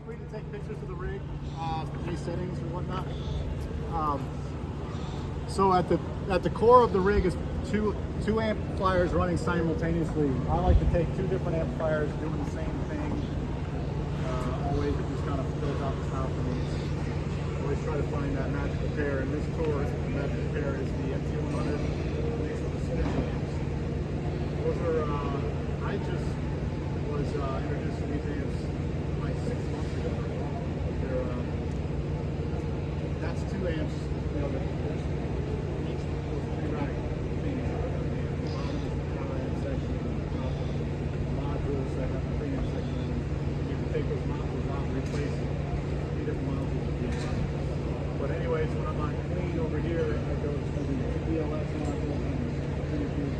free to take pictures of the rig, any settings or whatnot. So at the core of the rig is two amplifiers running simultaneously. I like to take two different amplifiers doing the same thing. Always it just kind of fills out the sound for me. Always try to find that magical pair. And this tour, the magical pair is the MT100 mixed with the Synergy amps. Those are I just was introduced to these amps like 6 months ago. They're that's two amps. You know, there's each of those three rack things. The bottom is the power amp section, modules that have the preamp section. You can take those modules out and replace 3 different modules with the amp. But anyways, when I'm on clean over here, I go to the DLS module and preview.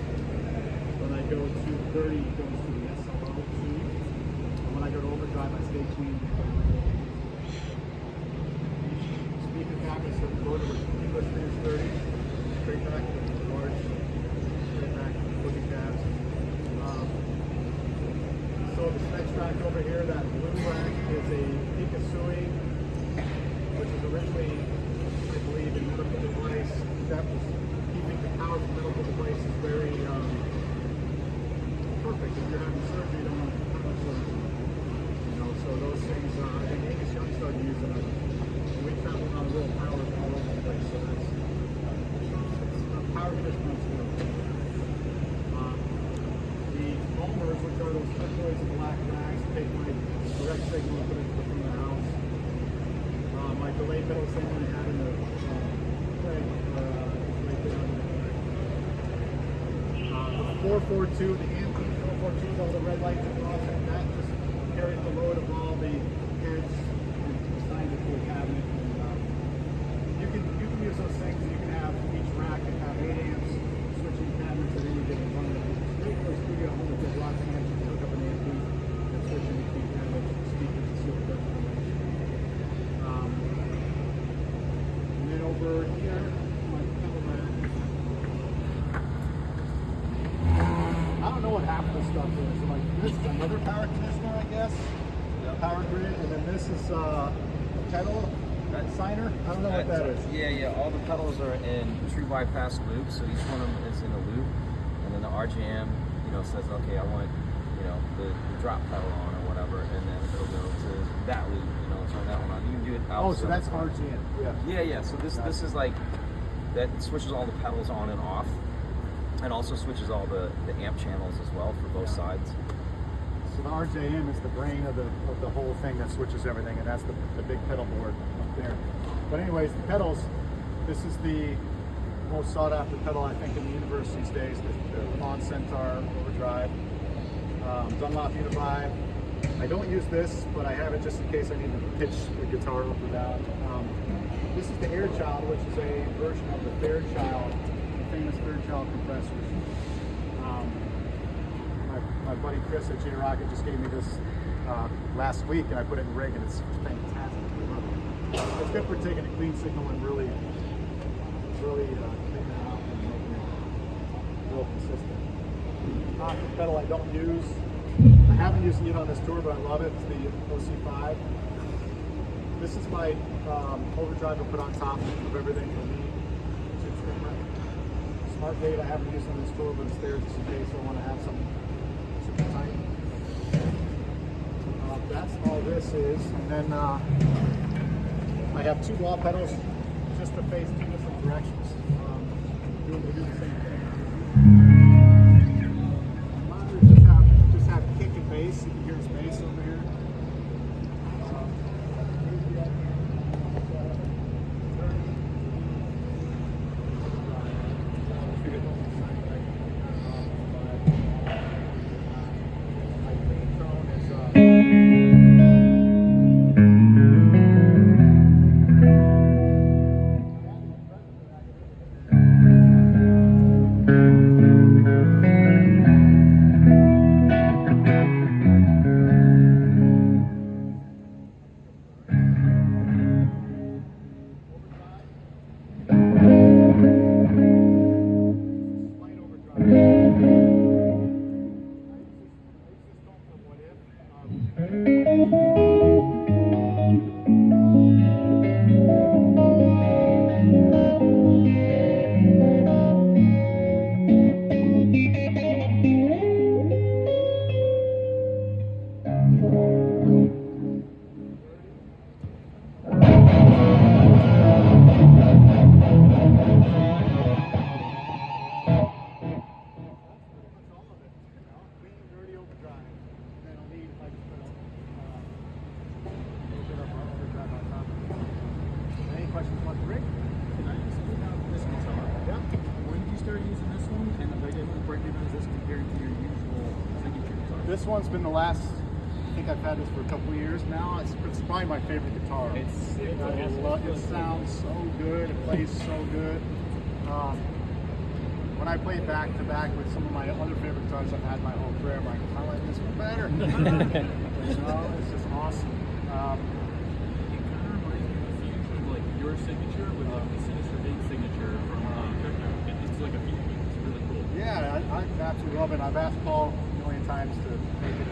When I go to 30, it goes to the SLO suite. And when I go to overdrive, I stay clean. Speaker cabinets are loaded with English Finish 30, straight back to the large, straight back to the boogie cabs. So the specs rack over here, that blue rack is a Pikasui, which was originally, I believe, a medical device that was keeping the power from medical devices very perfect. If you're having surgery, you don't want to have surgery. You know, so those things, I think Angus Young started using them. We travel on a real power all over the place, so that's power conditioning on still. The foamers, which are those turquoise and black racks, take my direct signal and put it to the front of the house. My delay pedal, same one I had in the play, right there on the 442, the AMP 442 is all the red lights across it. That just carries the load of all the heads assigned to the cabinet. You can use those things, and you can have each rack and have 8 amps switching cabinets at any given time. Great for a studio home if there's lots of amps, you can hook up an amp and switch in between cabinets, speakers, and see what it does. And then over here, my pedal rack. I don't know what half of this stuff is. Like this is another power conditioner, I guess. Power grid, and then this is a pedal signer. I don't know what that is. Yeah. All the pedals are in true bypass loops, so each one of them is in a loop, and then the RGM, says, okay, I want, the drop pedal on or whatever, and then it'll go to that loop, turn that one on. You can do it out. Oh, so that's RGM. Yeah. So this is like that switches all the pedals on and off, and also switches all the amp channels as well for both sides. So the RJM is the brain of the whole thing that switches everything, and that's the big pedal board up there. But anyways, the pedals, this is the most sought after pedal I think in the universe these days, the Fawn Centaur Overdrive. Dunlop Univibe. I don't use this, but I have it just in case I need to pitch the guitar up or down. This is the Airchild, which is a version of the Fairchild, the famous Fairchild compressors. My buddy Chris at J-Rocket just gave me this last week, and I put it in rig, and it's fantastic. It's good for taking a clean signal and really cleaning it out and making it real consistent. The pedal I don't use. I haven't used it yet on this tour, but I love it. It's the OC5. This is my overdrive I put on top of everything for me. Smart gate I haven't used on this tour, but it's there just in case I want to have some super tight. That's all this is. And then I have 2 wall pedals just to face 2 different directions. They do the same thing. Monitors just have kick and bass. You can hear his bass over here. This one's been the last. I think I've had this for a couple of years now. It's probably my favorite guitar. It sounds so good. It plays so good. When I play back to back with some of my other favorite guitars I've had my whole career, I'm like, I like this one better. It's just awesome. It kind of reminds me of the fusion of like your signature with like the Sinister Big signature from Techno. It's like a fusion. It's really cool. Yeah, I absolutely love it. I've asked Paul a million times to make it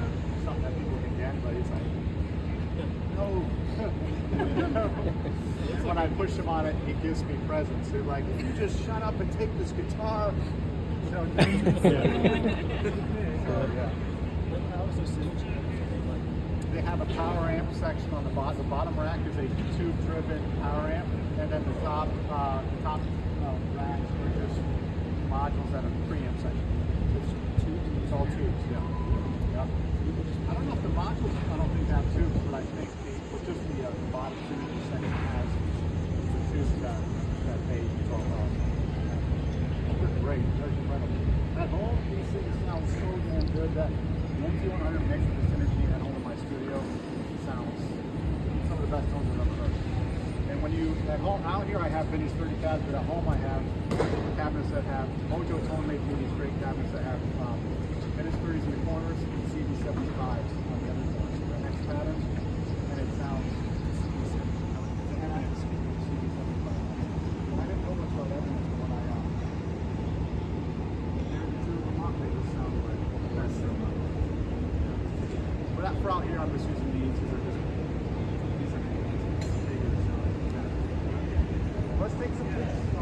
something that people can get, but he's like, no. When I push him on it, he gives me presents. They're like, if you just shut up and take this guitar. So, yeah. They have a power amp section on the bottom. The bottom rack is a tube-driven power amp, and then the top racks are just modules that are preamp section. It's all tubes, yeah. Yep. I don't know if the modules, I don't think have tubes, but I think just the bottom tube section has the tubes that they control. They're great, they're incredible. At home, these things sound so damn good. That MT100 mixed with this energy at home in my studio sounds some of the best tones I've ever heard. And when you, at home, out here I have Vinny's 30 cabinets, but at home I have cabinets that have Mojo Tone made these great cabinets that have Vinny's 30s in the corners and CV75s on the other corners. So the next pattern, and it sounds decent. And I have a speaker with CV75. I didn't know much about Evidence, but when I compared the two of them up, they just sound like the best thing. But for out here, I'm just using these because they're just bigger. Let's take some pics.